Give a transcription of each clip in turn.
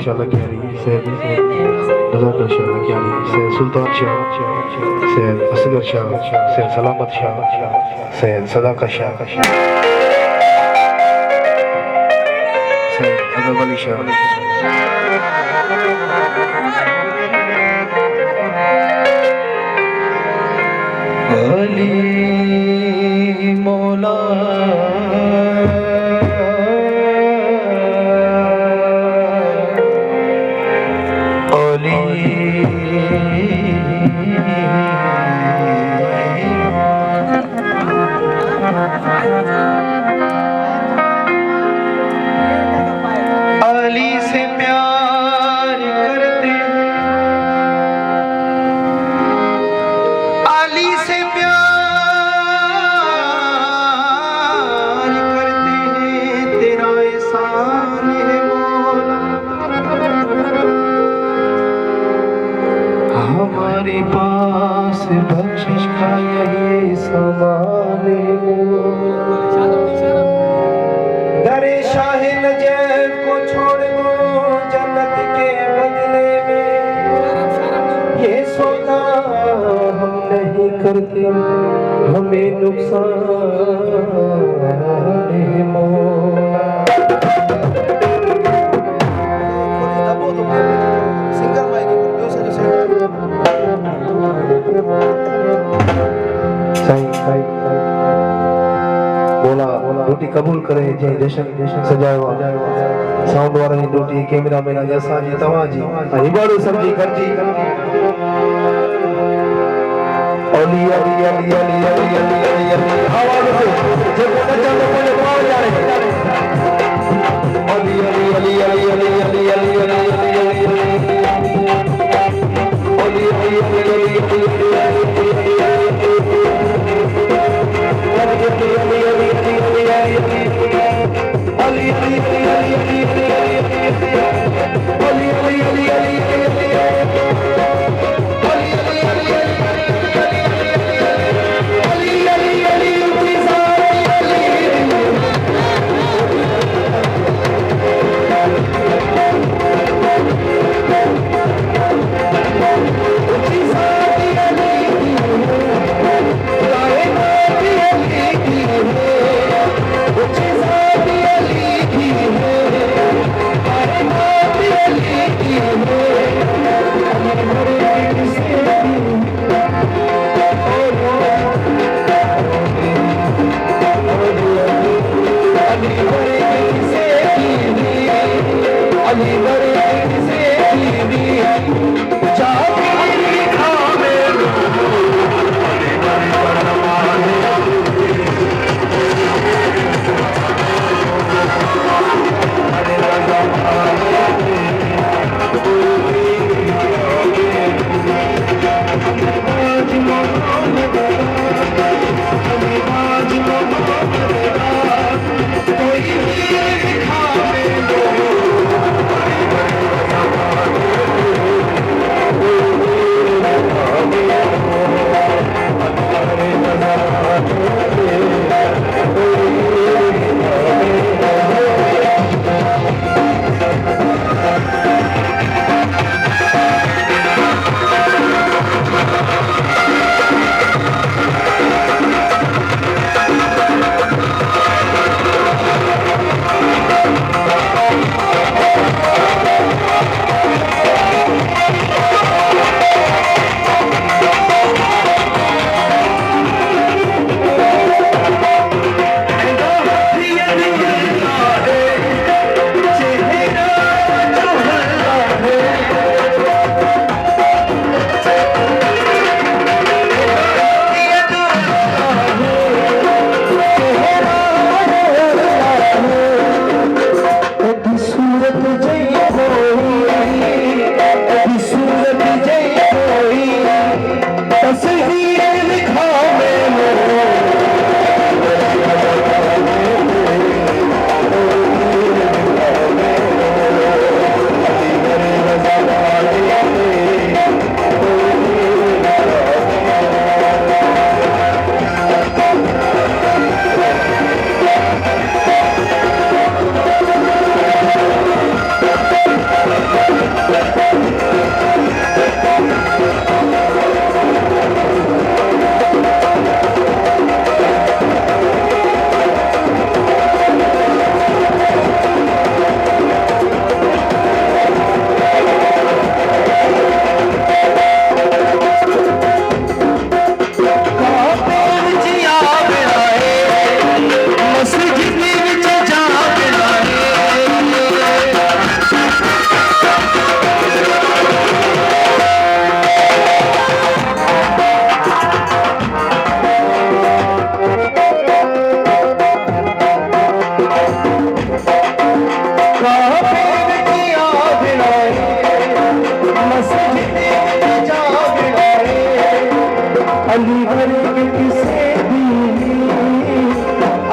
Shah Lakiani, Sayyid Razak Shah Lakiani, Sayyid Sultan Shah, Sayyid Asghar Shah, Sayyid Salamat Shah, Sayyid Sadaqah Shah, Sayyid Adab Ali Shah, Ali Mola Ali से प्यार करते, अली से प्यार करते हैं, तेरा एहसान है मौला। हमारे पास बख्शिश का यही सामान है, दरे शाह नजफ को छोड़ दो जन्नत के बदले में, ये सौदा हम नहीं करते, हमें नुकसान है मौला। बोला ड्यूटी कबूल करे जे जशन सजावा साउंड वाला जी ड्यूटी कैमरा मैन जैसा जी तवा जी हिबाड़ू समझी करजी अली अली अली अली अली अली अली अली आवाज से जे कोने चलो कोने पाव जाने अली अली अली अली अली अली अली अली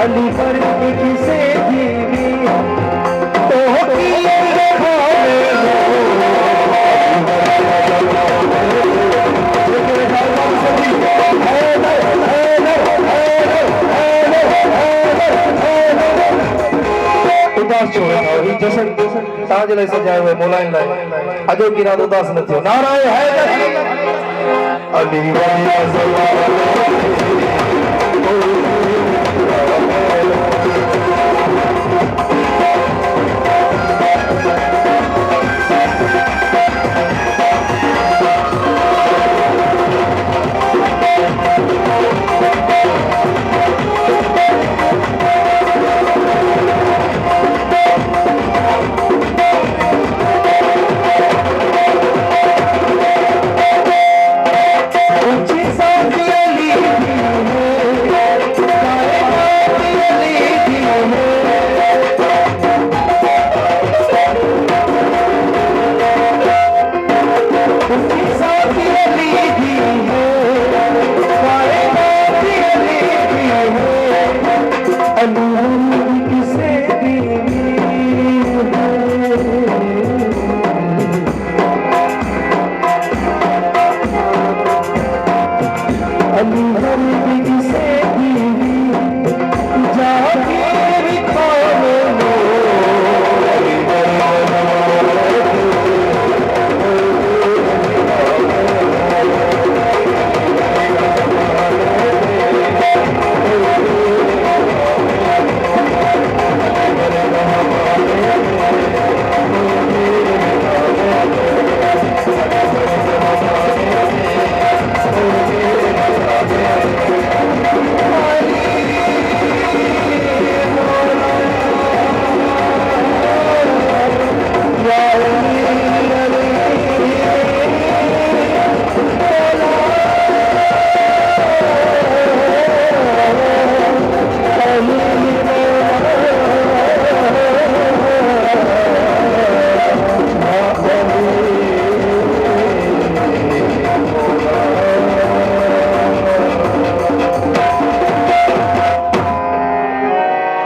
अली पर किसे दीवी तो किए खावे उदास छोड़े ना ही जशन ताज ले सजाए हुए मोलाइन लाए अजो की रात उदास न थियो नारायण है अली वाली